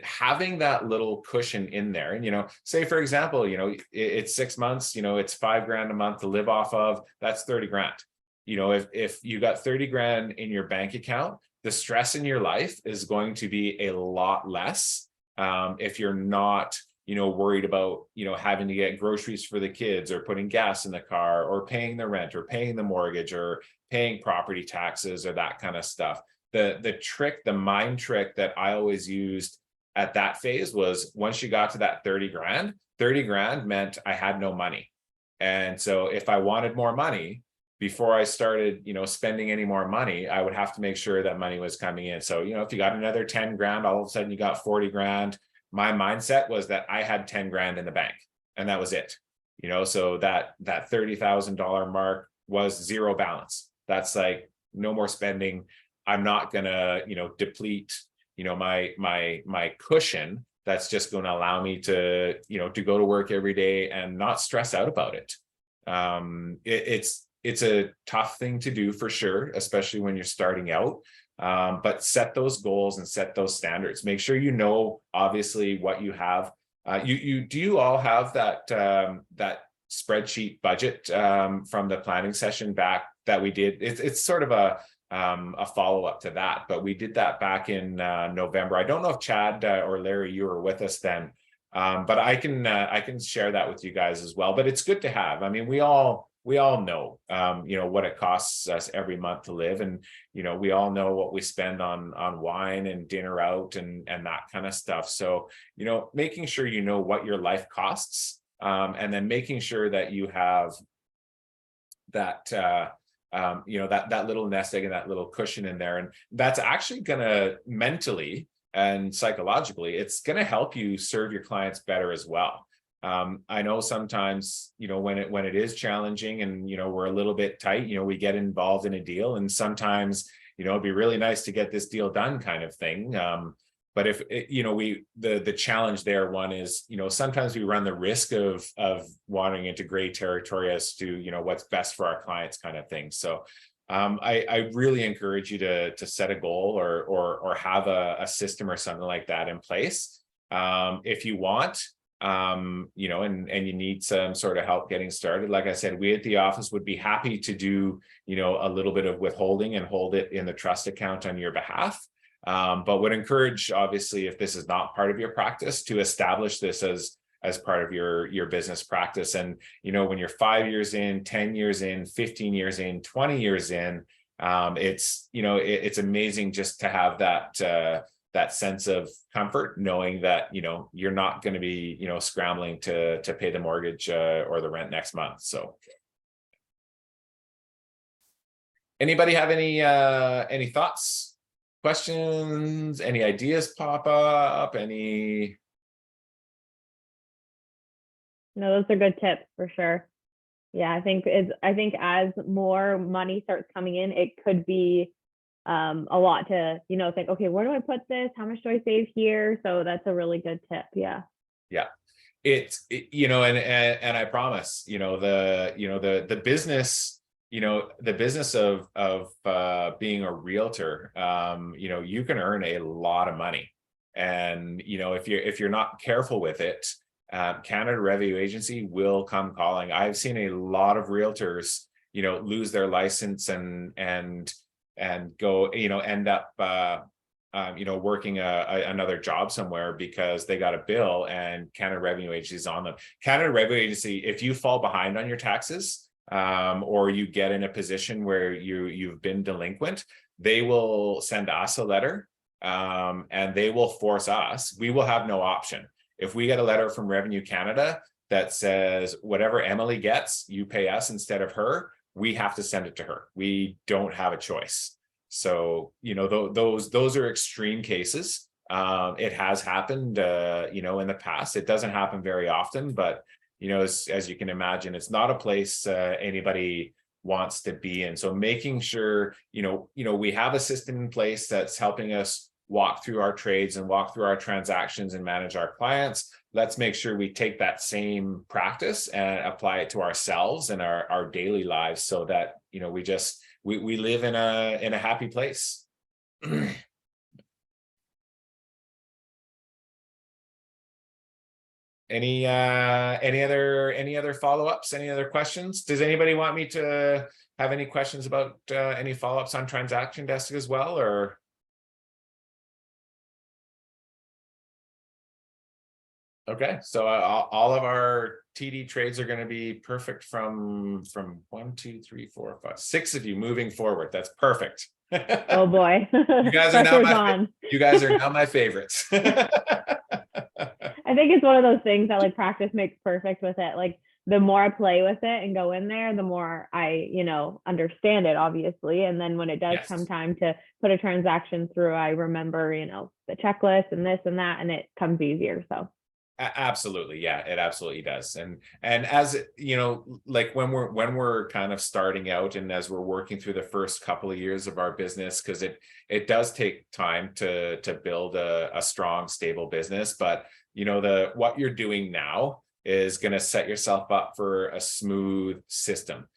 having that little cushion in there, and say for example, it's 6 months, it's $5,000 a month to live off of, that's $30,000. If you got $30,000 in your bank account, the stress in your life is going to be a lot less if you're not worried about having to get groceries for the kids, or putting gas in the car, or paying the rent, or paying the mortgage, or paying property taxes, or that kind of stuff. The mind trick that I always used at that phase was, once you got to that $30,000 meant I had no money. And so if I wanted more money, before I started, spending any more money, I would have to make sure that money was coming in. So, if you got another $10,000, all of a sudden you got $40,000. My mindset was that I had $10,000 in the bank, and that was it. So that $30,000 mark was zero balance. That's like, no more spending. I'm not gonna, deplete, my cushion. That's just going to allow me to, to go to work every day and not stress out about it. It's a tough thing to do for sure, especially when you're starting out. But set those goals and set those standards. Make sure obviously what you have. Do you all have that spreadsheet budget from the planning session back that we did? It's sort of a follow-up to that, but we did that back in November. I don't know if Chad or Larry, you were with us then, but I can share that with you guys as well. But it's good to have. I mean, we all know what it costs us every month to live, and we all know what we spend on wine and dinner out and that kind of stuff. So making sure what your life costs, and then making sure that you have that that little nest egg and that little cushion in there. And that's actually gonna mentally and psychologically, it's gonna help you serve your clients better as well. I know sometimes, when it is challenging and, we're a little bit tight, we get involved in a deal, and sometimes, it'd be really nice to get this deal done kind of thing. But if the challenge there, one is, sometimes we run the risk of wandering into gray territory as to, what's best for our clients kind of thing. So I really encourage you to set a goal or have a system or something like that in place. If you want, and you need some sort of help getting started, like I said, we at the office would be happy to do, a little bit of withholding and hold it in the trust account on your behalf. But would encourage, obviously, if this is not part of your practice, to establish this as part of your business practice. And, you know, when you're 5 years in, 10 years in, 15 years in, 20 years in, it's, you know, it's amazing just to have that sense of comfort, knowing that, you know, you're not going to be, you know, scrambling to pay the mortgage or the rent next month. So anybody have any thoughts, questions, any ideas pop up, any? No, those are good tips for sure. Yeah, I think as more money starts coming in, it could be a lot to, you know, think, okay, where do I put this? How much do I save here? So that's a really good tip. Yeah. Yeah. You know, and I promise, you know, the business, you know, the business of being a realtor, you know, you can earn a lot of money. And, you know, if you're not careful with it, Canada Revenue Agency will come calling. I've seen a lot of realtors, you know, lose their license and go, you know, end up, you know, working another job somewhere because they got a bill and Canada Revenue Agency is on them. Canada Revenue Agency, if you fall behind on your taxes, or you get in a position where you've been delinquent, they will send us a letter, and they will force us. We will have no option. If we get a letter from Revenue Canada that says whatever Emily gets, you pay us instead of her, we have to send it to her. We don't have a choice. So, you know, those are extreme cases. It has happened, you know, in the past. It doesn't happen very often, but, you know, as you can imagine, it's not a place anybody wants to be in. So making sure, you know, we have a system in place that's helping us walk through our trades and walk through our transactions and manage our clients. Let's make sure we take that same practice and apply it to ourselves and our daily lives, so that, you know, we live in a happy place. Any other follow-ups? Any other questions? Does anybody want me to have any questions about any follow-ups on Transaction Desk as well, or? Okay, so all of our TD trades are going to be perfect from 1, 2, 3, 4, 5, 6 of you moving forward. That's perfect. Oh boy. You guys are now my favorites. I think it's one of those things that like practice makes perfect with it. Like the more I play with it and go in there, the more I, you know, understand it, obviously. And then when it does come time to put a transaction through, I remember, you know, the checklist and this and that, and it comes easier. So absolutely, yeah, it absolutely does. And as you know, like when we're kind of starting out and as we're working through the first couple of years of our business, because it does take time to build a strong, stable business. But you know, what you're doing now is going to set yourself up for a smooth system.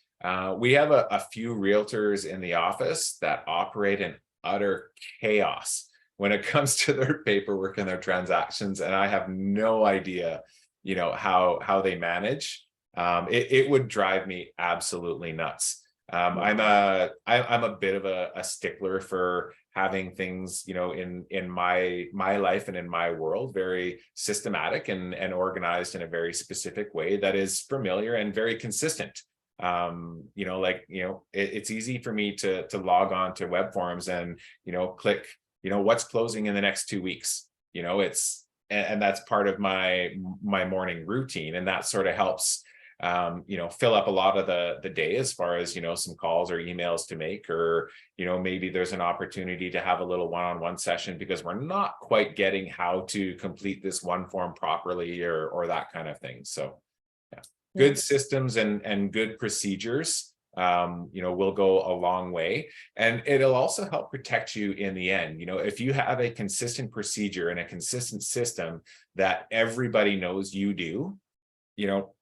We have a few realtors in the office that operate in utter chaos when it comes to their paperwork and their transactions, and I have no idea, you know, how they manage. It would drive me absolutely nuts. I'm a bit of a stickler for having things, you know, in my life and in my world, very systematic and organized in a very specific way that is familiar and very consistent. You know, like, you know, it's easy for me to log on to web forums and, you know, click, you know, what's closing in the next 2 weeks. You know, and that's part of my morning routine, and that sort of helps, you know, fill up a lot of the day as far as, you know, some calls or emails to make, or, you know, maybe there's an opportunity to have a little one-on-one session because we're not quite getting how to complete this one form properly, or that kind of thing. So yeah, good systems and good procedures, you know, will go a long way, and it'll also help protect you in the end. You know, if you have a consistent procedure and a consistent system that everybody knows you do, you know,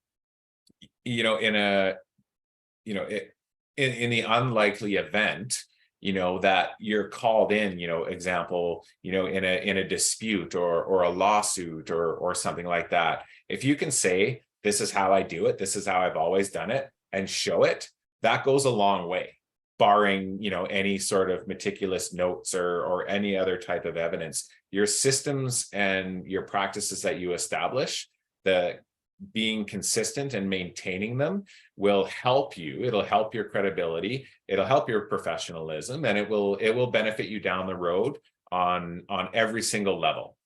in a, you know, in the unlikely event, you know, that you're called in, you know, example, you know, in a dispute or a lawsuit or something like that. If you can say, this is how I do it, this is how I've always done it, and show it, that goes a long way. barring, any sort of meticulous notes or any other type of evidence, your systems and your practices that you establish, the being consistent and maintaining them will help you. It'll help your credibility. It'll help your professionalism, and it will benefit you down the road on every single level,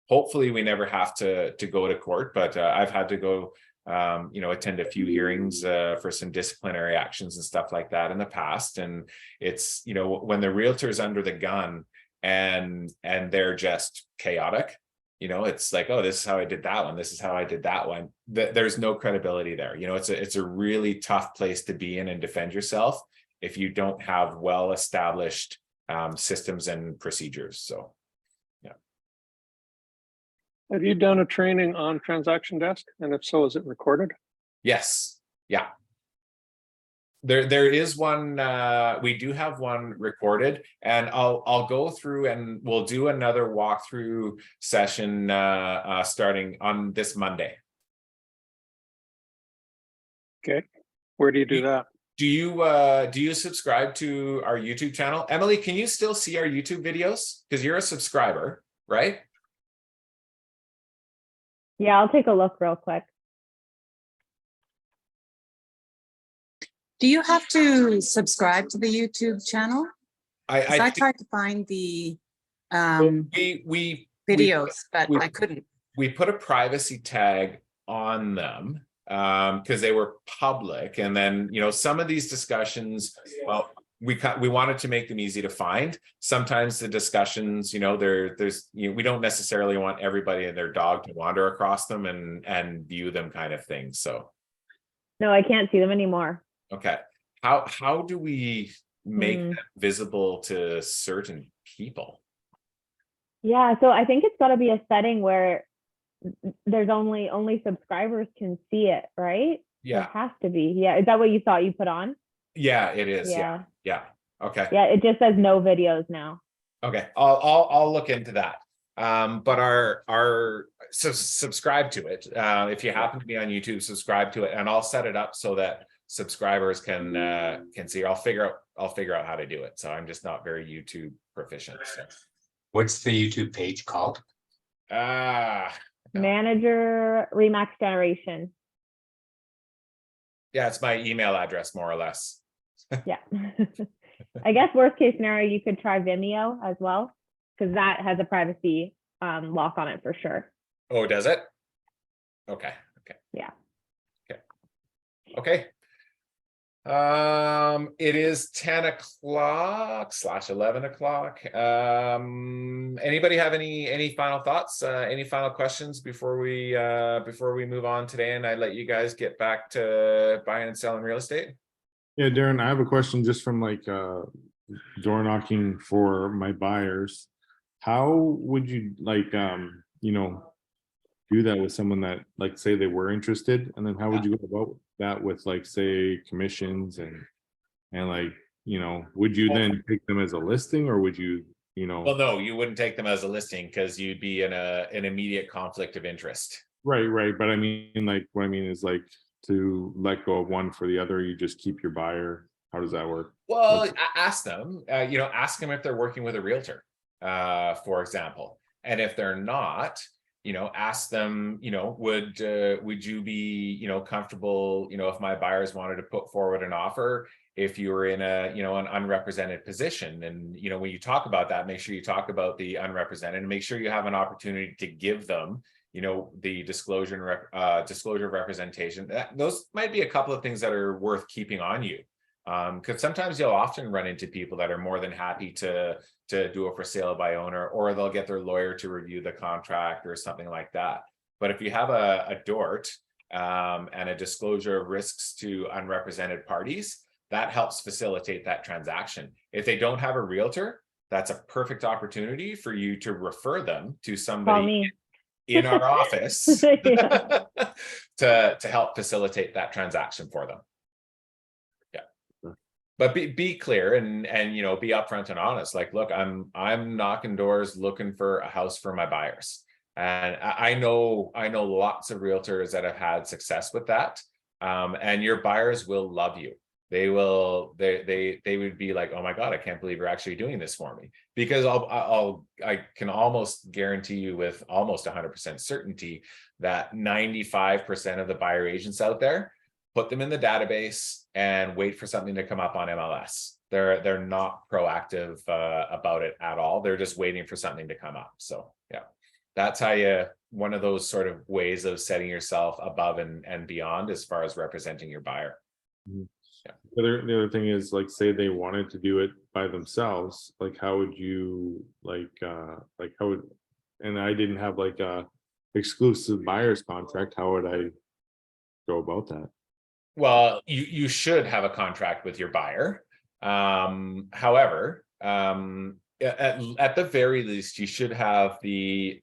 Hopefully we never have to go to court, but I've had to go, attend a few hearings for some disciplinary actions and stuff like that in the past. And it's, when the realtor's under the gun and they're just chaotic, it's like, oh, this is how I did that one. This is how I did that one. There's no credibility there. It's a really tough place to be in and defend yourself if you don't have well-established systems and procedures. So, yeah. Have you done a training on transaction desk? And if so, is it recorded? Yes. Yeah. There is one, we do have one recorded, and I'll go through and we'll do another walkthrough session starting on this Monday. Okay. Where do you do that? Do you subscribe to our YouTube channel? Emily, can you still see our YouTube videos? Because you're a subscriber, right? Yeah, I'll take a look real quick. Do you have to subscribe to the YouTube channel? I think tried to find the we videos, but we- I couldn't. we put a privacy tag on them because they were public, and then some of these discussions, well, we wanted to make them easy to find. Sometimes the discussions, there's we don't necessarily want everybody and their dog to wander across them and view them, kind of thing. So No, I can't see them anymore. okay, how do we make that visible to certain people? Yeah, so I think it's got to be a setting where there's only subscribers can see it, right? Yeah. It has to be. Yeah, is that what you thought you put on? Yeah, it is. Yeah. Okay. Yeah, it just says no videos now. Okay, I'll look into that. But subscribe to it. If you happen to be on YouTube, subscribe to it, and I'll set it up so that subscribers can see. I'll figure out how to do it. So I'm just not very YouTube proficient. So. What's the YouTube page called? Manager Remax Generation. Yeah, it's my email address, more or less. Yeah. I guess worst case scenario, you could try Vimeo as well, because that has a privacy lock on it for sure. Oh, does it? Okay. Yeah. Okay. It is 10 o'clock / 11 o'clock. Anybody have any final thoughts, any final questions before we move on today, and I let you guys get back to buying and selling real estate? Yeah, Darren, I have a question just from like door knocking for my buyers. How would you like do that with someone that, like, say they were interested, and then how would you go about that with, like, say commissions and like, would you then take them as a listing, or would you Well, no, you wouldn't take them as a listing because you'd be in an immediate conflict of interest. Right, but I mean, like, what I mean is, like, to let go of one for the other, you just keep your buyer. How does that work? Well, ask them, ask them if they're working with a realtor, for example. And if they're not, ask them, would you be, comfortable, if my buyers wanted to put forward an offer, if you were in an unrepresented position. And, when you talk about that, make sure you talk about the unrepresented, and make sure you have an opportunity to give them, the disclosure of representation. Those might be a couple of things that are worth keeping on you. Because sometimes you'll often run into people that are more than happy to do a for sale by owner, or they'll get their lawyer to review the contract or something like that. But if you have a DORT and a disclosure of risks to unrepresented parties, that helps facilitate that transaction. If they don't have a realtor, that's a perfect opportunity for you to refer them to somebody in our office to help facilitate that transaction for them. But be clear and be upfront and honest. Like, look, I'm knocking doors looking for a house for my buyers, and I know lots of realtors that have had success with that. And your buyers will love you. They would be like, oh my God, I can't believe you're actually doing this for me. Because I can almost guarantee you with almost 100% certainty that 95% of the buyer agents out there put them in the database and wait for something to come up on MLS. They're not proactive about it at all. They're just waiting for something to come up. So yeah, that's how one of those sort of ways of setting yourself above and beyond as far as representing your buyer. Mhm. The other thing is, like, say they wanted to do it by themselves, like how would you like how would, and I didn't have like a exclusive buyer's contract, how would I go about that? Well, you should have a contract with your buyer. However, at the very least, you should have the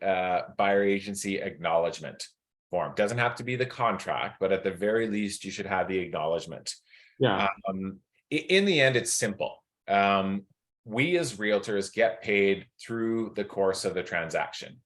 buyer agency acknowledgement form. Doesn't have to be the contract, but at the very least, you should have the acknowledgement. Yeah. In the end, it's simple. We as realtors get paid through the course of the transaction.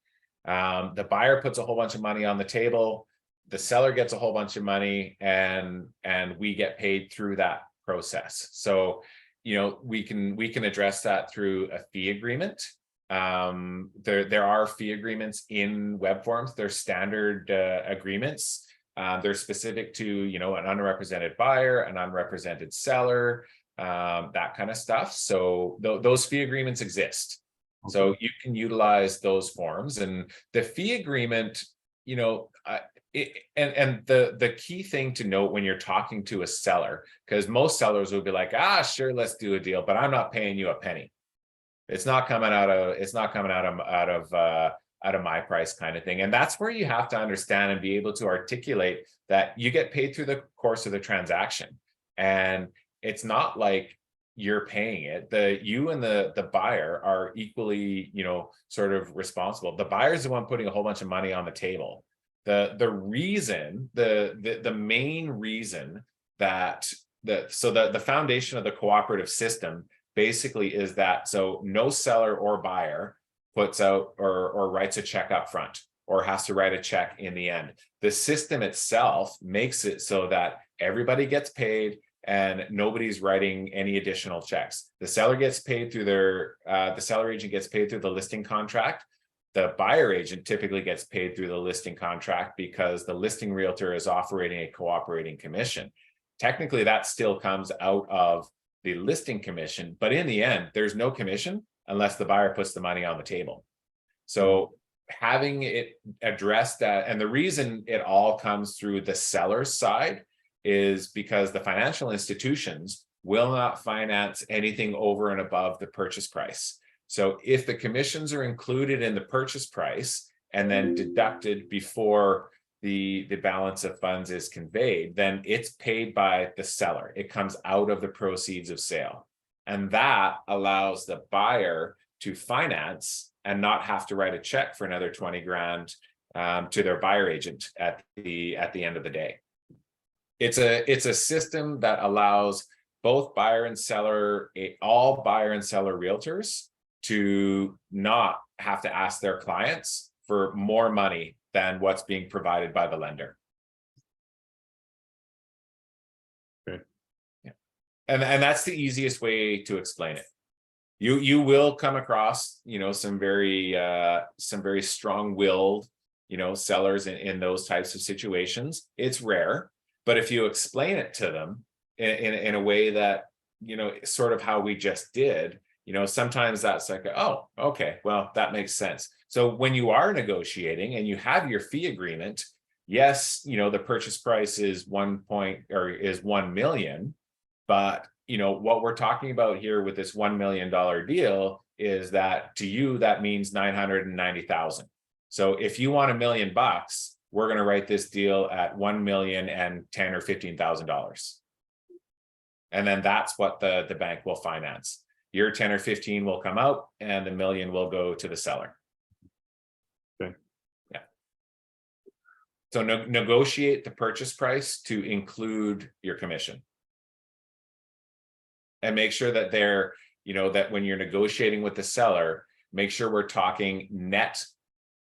The buyer puts a whole bunch of money on the table. The seller gets a whole bunch of money, and we get paid through that process. So, we can address that through a fee agreement. There are fee agreements in web forms. They're standard agreements. They're specific to, an unrepresented buyer, an unrepresented seller, that kind of stuff. So those fee agreements exist. Okay. So you can utilize those forms, and the fee agreement, the key thing to note when you're talking to a seller, because most sellers will be like, sure, let's do a deal, but I'm not paying you a penny. It's not coming out of my price, kind of thing. And that's where you have to understand and be able to articulate that you get paid through the course of the transaction. And it's not like you're paying it. You and the buyer are equally, sort of responsible. The buyer is the one putting a whole bunch of money on the table. The reason, the main reason that the foundation of the cooperative system basically is that so no seller or buyer puts out or writes a check up front or has to write a check in the end. The system itself makes it so that everybody gets paid and nobody's writing any additional checks. The seller gets paid through the seller agent gets paid through the listing contract. The buyer agent typically gets paid through the listing contract because the listing realtor is operating a cooperating commission. Technically, that still comes out of the listing commission, but in the end, there's no commission unless the buyer puts the money on the table. So having it addressed that, and the reason it all comes through the seller's side is because the financial institutions will not finance anything over and above the purchase price. So if the commissions are included in the purchase price and then deducted before the balance of funds is conveyed, then it's paid by the seller. It comes out of the proceeds of sale. And that allows the buyer to finance and not have to write a check for another 20 grand to their buyer agent at the end of the day. It's a system that allows both buyer and seller, all buyer and seller realtors, to not have to ask their clients for more money than what's being provided by the lender. Okay. Yeah. And that's the easiest way to explain it. You will come across, some very strong-willed, sellers in those types of situations. It's rare, but if you explain it to them in a way that, sort of how we just did, sometimes that's like, oh, okay, well, that makes sense. So when you are negotiating and you have your fee agreement, yes, the purchase price is 1 million, but what we're talking about here with this $1 million deal is that to you, that means 990,000. So if you want $1 million, we're going to write this deal at $1,010,000 or $15,000. And then that's what the bank will finance. Your 10 or 15 will come out and $1 million will go to the seller. Okay. Yeah. So negotiate the purchase price to include your commission. And make sure that that when you're negotiating with the seller, make sure we're talking net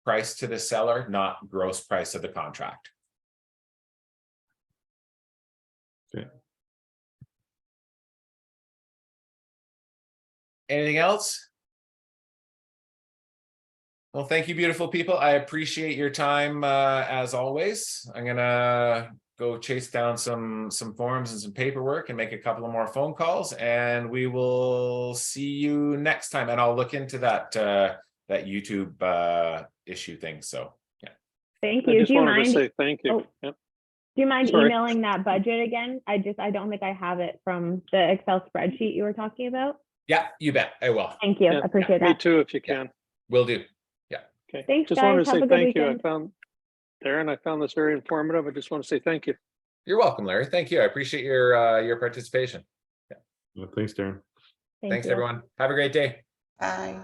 price to the seller, not gross price of the contract. Okay. Anything else? Well, thank you, beautiful people. I appreciate your time as always. I'm gonna go chase down some forms and some paperwork and make a couple of more phone calls, and we will see you next time. And I'll look into that that YouTube issue thing. So yeah. Thank I you. just Do you wanted to mind? say thank you. Oh. Yep. Do you mind Sorry. emailing that budget again? I don't think I have it from the Excel spreadsheet you were talking about. Yeah, you bet. I will. Thank you. Yeah, I appreciate Me that. too, if you can. Will do. Okay. Thanks, Just wanted guys. to Have say a good thank you. I weekend. found, Darren, I found this very informative. I just want to say thank you. You're welcome, Larry. Thank you. I appreciate your participation. Thanks, Darren. Thank Thanks, you. everyone. Have a great day. Bye.